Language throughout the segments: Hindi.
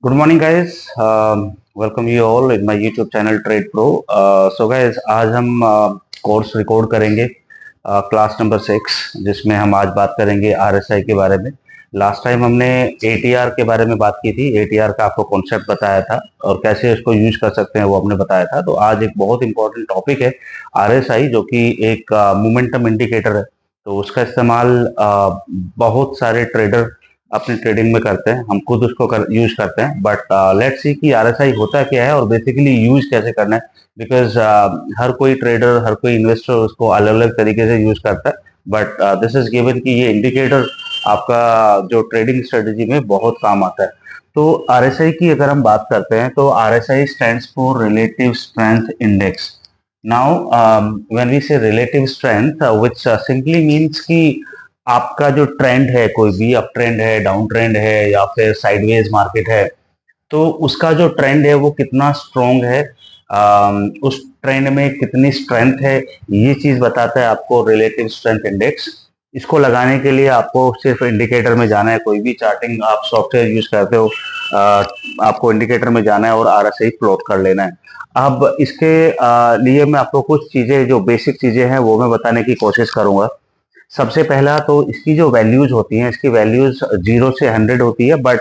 Good morning, guys. Welcome you all in my YouTube channel Trade Pro. So guys, आज हम कोर्स रिकॉर्ड करेंगे क्लास नंबर 6, जिसमें हम आज बात करेंगे RSI के बारे में। लास्ट टाइम हमने ATR के बारे में बात की थी। ATR का आपको कॉन्सेप्ट बताया था और कैसे इसको यूज कर सकते हैं वो हमने बताया था। तो आज एक बहुत इंपॉर्टेंट टॉपिक है RSI, जो कि एक मोमेंटम इंडिकेटर है। तो उसका इस्तेमाल बहुत सारे ट्रेडर अपनी ट्रेडिंग में करते हैं। हम खुद उसको यूज करते हैं, बट लेट्स सी कि आरएसआई होता क्या है और बेसिकली यूज कैसे करना है। बिकॉज हर कोई ट्रेडर, हर कोई इन्वेस्टर उसको अलग अलग तरीके से यूज करता है। बट दिस इज गिवन कि ये इंडिकेटर आपका जो ट्रेडिंग स्ट्रेटेजी में बहुत काम आता है। तो आरएसआई की अगर हम बात करते हैं तो RSI stands for relative strength index. Now when we say relative strength, which simply means कि आपका जो ट्रेंड है, कोई भी अप ट्रेंड है, डाउन ट्रेंड है या फिर साइडवेज मार्केट है, तो उसका जो ट्रेंड है वो कितना स्ट्रॉन्ग है, उस ट्रेंड में कितनी स्ट्रेंथ है, ये चीज बताता है आपको रिलेटिव स्ट्रेंथ इंडेक्स। इसको लगाने के लिए आपको सिर्फ इंडिकेटर में जाना है। कोई भी चार्टिंग आप सॉफ्टवेयर यूज करते हो, आपको इंडिकेटर में जाना है और आरएसआई प्लॉट कर लेना है। अब इसके लिए मैं आपको कुछ चीजें, जो बेसिक चीजें हैं, वो मैं बताने की कोशिश करूंगा। सबसे पहला तो इसकी जो वैल्यूज होती हैं, इसकी वैल्यूज 0 से 100 होती है, बट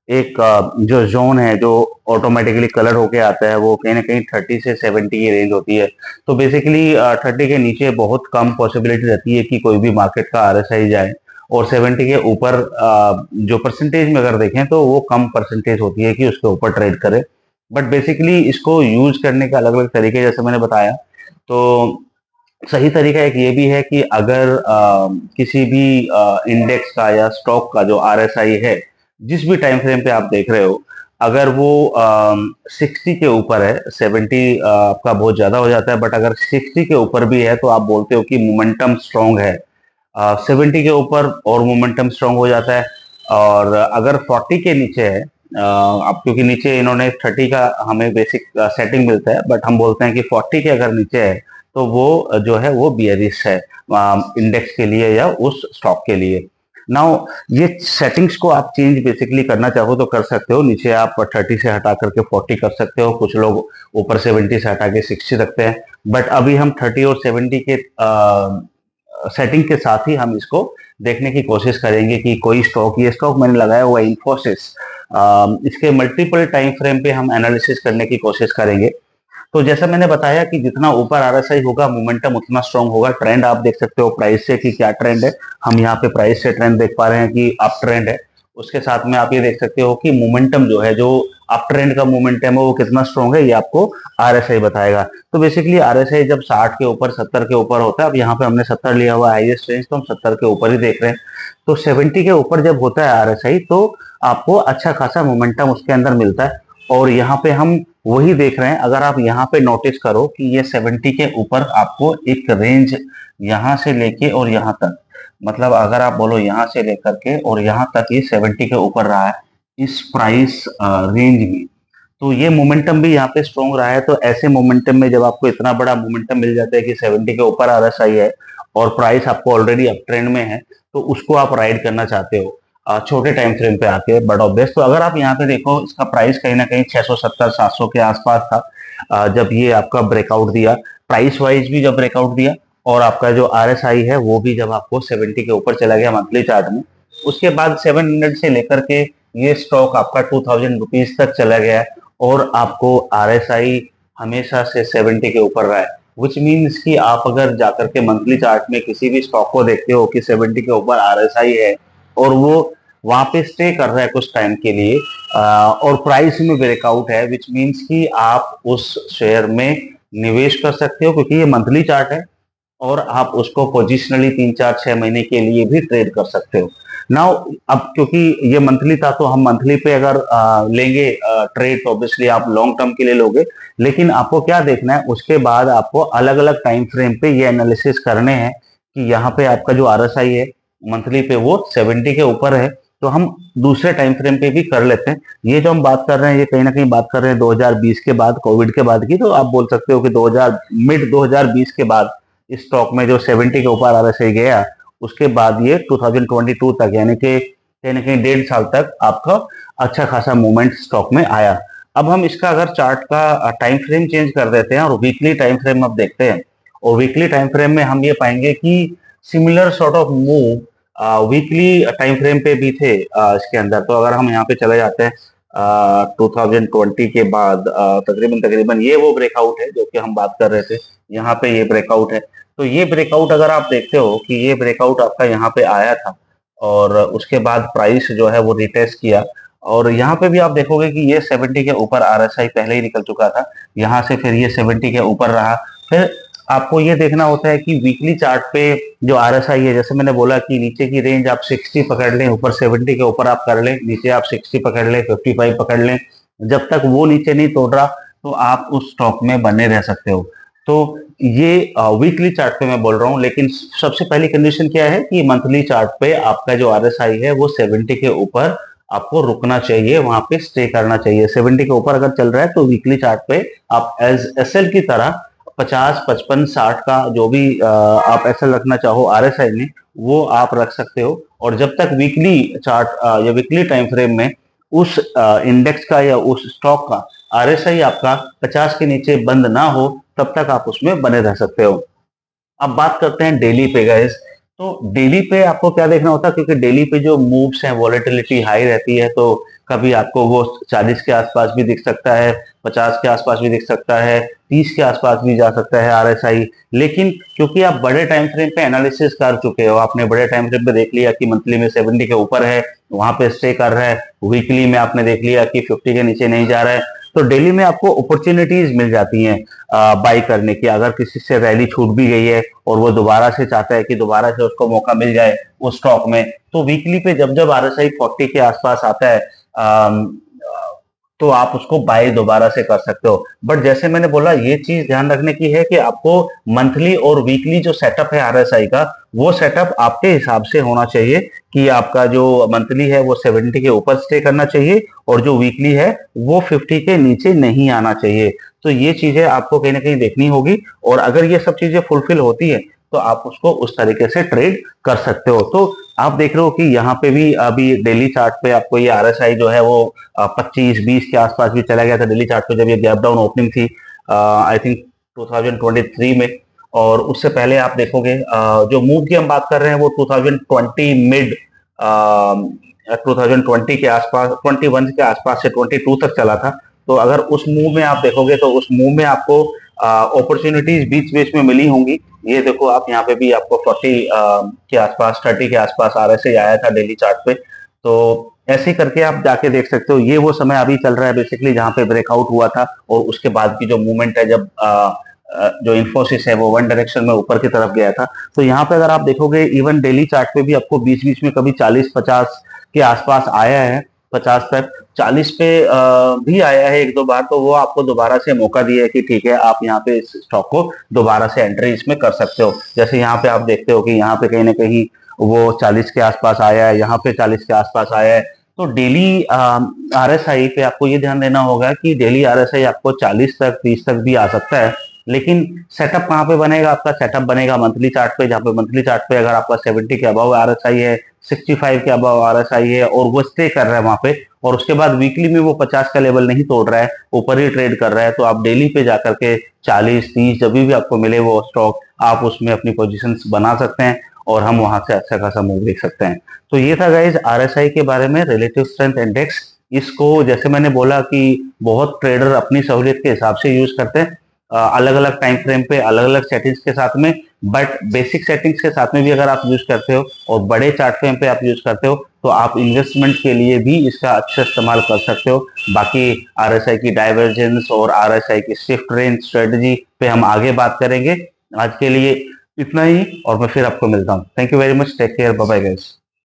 एक जो जोन है जो ऑटोमेटिकली कलर होके आता है, वो कहीं ना कहीं 30 से 70 की रेंज होती है। तो बेसिकली 30 के नीचे बहुत कम पॉसिबिलिटी रहती है कि कोई भी मार्केट का आरएसआई जाए, और 70 के ऊपर जो परसेंटेज में अगर देखें तो वो कम परसेंटेज होती है कि उसके ऊपर ट्रेड करे। बट बेसिकली इसको यूज करने का अलग अलग तरीके, जैसे मैंने बताया। तो सही तरीका एक ये भी है कि अगर किसी भी इंडेक्स का या स्टॉक का जो आरएसआई है, जिस भी टाइम फ्रेम पे आप देख रहे हो, अगर वो 60 के ऊपर है, 70 आपका बहुत ज्यादा हो जाता है, बट अगर 60 के ऊपर भी है तो आप बोलते हो कि मोमेंटम स्ट्रांग है। 70 के ऊपर और मोमेंटम स्ट्रांग हो जाता है। और अगर 40 के नीचे है, अब क्योंकि नीचे इन्होंने 30 का हमें बेसिक सेटिंग मिलता है, बट हम बोलते हैं कि 40 के अगर नीचे है तो वो जो है वो बियरिश है इंडेक्स के लिए या उस स्टॉक के लिए। नाउ ये सेटिंग्स को आप चेंज बेसिकली करना चाहो तो कर सकते हो। नीचे आप 30 से हटा करके 40 कर सकते हो, कुछ लोग ऊपर 70 से हटा के 60 रखते हैं। बट अभी हम 30 और 70 के सेटिंग के साथ ही हम इसको देखने की कोशिश करेंगे कि कोई स्टॉक, ये स्टॉक मैंने लगाया हुआ है इन्फोसिस, इसके मल्टीपल टाइम फ्रेम पे हम एनालिसिस करने की कोशिश करेंगे। तो जैसा मैंने बताया कि जितना ऊपर आरएसआई होगा, मोमेंटम उतना स्ट्रांग होगा। ट्रेंड आप देख सकते हो प्राइस से कि क्या ट्रेंड है। हम यहाँ पे प्राइस से ट्रेंड देख पा रहे हैं कि अप ट्रेंड है। उसके साथ में आप ये देख सकते हो कि मोमेंटम जो है, जो अप ट्रेंड का मोमेंटम है, वो कितना स्ट्रांग है, ये आपको आरएसआई बताएगा। तो बेसिकली आरएसआई जब 60 के ऊपर, 70 के ऊपर होता है, अब यहाँ पे हमने 70 लिया हुआ हाईएस्ट रेंज, तो हम 70 के ऊपर ही देख रहे हैं। तो 70 के ऊपर जब होता है आरएसआई, तो आपको अच्छा खासा मोमेंटम उसके अंदर मिलता है। और यहाँ पे हम वही देख रहे हैं। अगर आप यहाँ पे नोटिस करो कि ये 70 के ऊपर आपको एक रेंज यहाँ से लेके और यहाँ तक, मतलब अगर आप बोलो यहाँ से लेकर के और यहाँ तक, ये 70 के ऊपर रहा है इस प्राइस रेंज में। तो ये मोमेंटम भी यहाँ पे स्ट्रॉन्ग रहा है। तो ऐसे मोमेंटम में जब आपको इतना बड़ा मोमेंटम मिल जाता है कि 70 के ऊपर आरएसआई है और प्राइस आपको ऑलरेडी अप ट्रेंड में है, तो उसको आप राइड करना चाहते हो छोटे टाइम फ्रेम पे आके, बट ऑब्वियस। तो अगर आप यहाँ पे देखो, इसका प्राइस कहीं ना कहीं 670-700 के आसपास था जब ये आपका ब्रेकआउट दिया, प्राइस वाइज भी जब ब्रेकआउट दिया, और आपका जो आरएसआई है वो भी जब आपको 70 के ऊपर चला गया मंथली चार्ट में। उसके बाद 700 से लेकर के ये स्टॉक आपका 2000 रुपीज तक चला गया, और आपको आरएसआई हमेशा से 70 के ऊपर रहा है। विच मीन्स कि आप अगर जाकर के मंथली चार्ट में किसी भी स्टॉक को देखते हो कि 70 के ऊपर आरएसआई है और वो वहां पे स्टे कर रहा है कुछ टाइम के लिए, और प्राइस में ब्रेकआउट है, विच मीन्स कि आप उस शेयर में निवेश कर सकते हो, क्योंकि ये मंथली चार्ट है और आप उसको पोजिशनली 3 4 6 महीने के लिए भी ट्रेड कर सकते हो। नाउ अब क्योंकि ये मंथली था, तो हम मंथली पे अगर लेंगे ट्रेड, तो ऑब्वियसली आप लॉन्ग टर्म के लिए लोगे। लेकिन आपको क्या देखना है, उसके बाद आपको अलग अलग टाइम फ्रेम पे ये एनालिसिस करने हैं कि यहाँ पे आपका जो आरएसआई है मंथली पे वो 70 के ऊपर है, तो हम दूसरे टाइम फ्रेम पे भी कर लेते हैं। ये जो हम बात कर रहे हैं, ये कहीं ना कहीं बात कर रहे हैं 2020 के बाद, कोविड के बाद की। तो आप बोल सकते हो कि 2000 मिड 2020 के बाद इस स्टॉक में जो 70 के ऊपर आरएसआई गया, उसके बाद ये 2022 तक, यानी कि कहीं ना कहीं 1.5 साल तक आपका अच्छा खासा मूवमेंट स्टॉक में आया। अब हम इसका अगर चार्ट का टाइम फ्रेम चेंज कर देते हैं और वीकली टाइम फ्रेम अब देखते हैं, और वीकली टाइम फ्रेम में हम ये पाएंगे कि similar sort of move weekly time frame पे भी थे इसके अंदर। तो अगर हम यहाँ पे चले जाते हैं 2020 के बाद तकरीबन तकरीबन ये वो ब्रेकआउट है जो कि हम बात कर रहे थे, यहाँ पे ये ब्रेकआउट है। तो ये ब्रेकआउट अगर आप देखते हो कि ये ब्रेकआउट आपका यहाँ पे आया था और उसके बाद प्राइस जो है वो रिटेस्ट किया, और यहाँ पे भी आप देखोगे कि ये 70 के ऊपर आरएसआई पहले ही निकल चुका था, यहाँ से फिर ये 70 के ऊपर रहा। फिर आपको ये देखना होता है कि वीकली चार्ट पे जो आरएसआई है, जैसे मैंने बोला कि नीचे की रेंज आप 60 पकड़ लें, ऊपर 70 के ऊपर आप कर लें, नीचे आप 60 पकड़ लें, 55 पकड़ लें, जब तक वो नीचे नहीं तोड़ रहा तो आप उस स्टॉक में बने रह सकते हो। तो ये वीकली चार्ट पे मैं बोल रहा हूँ, लेकिन सबसे पहली कंडीशन क्या है कि मंथली चार्ट पे आपका जो आरएसआई है वो 70 के ऊपर आपको रुकना चाहिए, वहां पे स्टे करना चाहिए। 70 के ऊपर अगर चल रहा है तो वीकली चार्ट पे आप एज एसएल की तरह 50, 55, 60 का जो भी आप एसएल रखना चाहो आरएसआई में, वो आप रख सकते हो। और जब तक वीकली चार्ट या वीकली टाइम फ्रेम में उस इंडेक्स का या उस स्टॉक का आरएसआई आपका 50 के नीचे बंद ना हो, तब तक आप उसमें बने रह सकते हो। अब बात करते हैं डेली पे गाइस। तो डेली पे आपको क्या देखना होता है, क्योंकि डेली पे जो मूव्स हैं वॉलेटिलिटी हाई रहती है, तो कभी आपको वो 40 के आसपास भी दिख सकता है, 50 के आसपास भी दिख सकता है, 30 के आसपास भी जा सकता है आरएसआई। लेकिन क्योंकि आप बड़े टाइम फ्रेम पे एनालिसिस कर चुके हो, आपने बड़े टाइम फ्रेम पे देख लिया कि मंथली में 70 के ऊपर है, वहां पे स्टे कर रहा है, वीकली में आपने देख लिया कि 50 के नीचे नहीं जा रहा है, तो डेली में आपको अपॉर्चुनिटीज मिल जाती हैं बाई करने की। अगर किसी से रैली छूट भी गई है और वो दोबारा से चाहता है कि दोबारा से उसको मौका मिल जाए उस स्टॉक में, तो वीकली पे जब जब आरएसआई 40 के आसपास आता है तो आप उसको बाय दोबारा से कर सकते हो। बट जैसे मैंने बोला, ये चीज ध्यान रखने की है कि आपको मंथली और वीकली जो सेटअप है आरएसआई का, वो सेटअप आपके हिसाब से होना चाहिए कि आपका जो मंथली है वो 70 के ऊपर स्टे करना चाहिए और जो वीकली है वो 50 के नीचे नहीं आना चाहिए। तो ये चीजें आपको कहीं ना कहीं देखनी होगी, और अगर ये सब चीजें फुलफिल होती है तो आप उसको उस तरीके से ट्रेड कर सकते हो। तो आप देख रहे हो कि यहाँ पे भी अभी डेली चार्ट पे आपको ये आरएसआई जो है वो 25-20 के आसपास भी चला गया था डेली चार्ट पे जब ये गैप डाउन ओपनिंग थी आई थिंक 2023 में। और उससे पहले आप देखोगे जो मूव की हम बात कर रहे हैं वो 2020 मिड 2020 के आसपास, 21 के आसपास से 22 तक चला था। तो अगर उस मूव में आप देखोगे तो उस मूव में आपको अपॉर्चुनिटीज बीच बीच में मिली होंगी। ये देखो आप यहाँ पे भी आपको 40 के आसपास, 30 के आसपास आरएसआई आया था डेली चार्ट पे। तो ऐसे ही करके आप जाके देख सकते हो। ये वो समय अभी चल रहा है बेसिकली जहां पे ब्रेकआउट हुआ था, और उसके बाद की जो मूवमेंट है जब जो इन्फोसिस है वो वन डायरेक्शन में ऊपर की तरफ गया था। तो यहाँ पे अगर आप देखोगे इवन डेली चार्ट पे भी आपको बीच बीच में कभी 40-50 के आसपास आया है, 50 तक, 40 पे भी आया है एक दो बार। तो वो आपको दोबारा से मौका दिया है कि ठीक है आप यहाँ पे इस स्टॉक को दोबारा से एंट्री इसमें कर सकते हो। जैसे यहाँ पे आप देखते हो कि यहाँ पे कहीं ना कहीं वो 40 के आसपास आया है, यहाँ पे 40 के आसपास आया है। तो डेली आरएसआई पे आपको ये ध्यान देना होगा कि डेली आरएसआई आपको 40 तक, 30 तक भी आ सकता है, लेकिन सेटअप कहाँ पे बनेगा? आपका सेटअप बनेगा मंथली चार्ट पे, जहाँ पे मंथली चार्ट पे अगर आपका 70 के अबव आरएसआई है, 65 के अबव आरएसआई है और वो स्टे कर रहा है वहां पे, और उसके बाद वीकली में वो 50 का लेवल नहीं तोड़ रहा है, ऊपर ही ट्रेड कर रहा है, तो आप डेली पे जाकर के 40-30 जब भी आपको मिले वो स्टॉक, आप उसमें अपनी पोजिशन बना सकते हैं और हम वहां से अच्छा खासा मूव देख सकते हैं। तो ये था गाइज आरएसआई के बारे में, रिलेटिव स्ट्रेंथ इंडेक्स। इसको जैसे मैंने बोला कि बहुत ट्रेडर अपनी सहूलियत के हिसाब से यूज करते हैं, अलग अलग टाइम फ्रेम पे अलग अलग सेटिंग्स के साथ में। बट बेसिक सेटिंग्स के साथ में भी अगर आप यूज करते हो और बड़े चार्ट फ्रेम पे आप यूज करते हो, तो आप इन्वेस्टमेंट के लिए भी इसका अच्छा इस्तेमाल कर सकते हो। बाकी आरएसआई की डाइवर्जेंस और आरएसआई की शिफ्ट रेंज स्ट्रेटजी पे हम आगे बात करेंगे। आज के लिए इतना ही, और मैं फिर आपको मिलता हूँ। Thank you very much, take care, bye bye guys.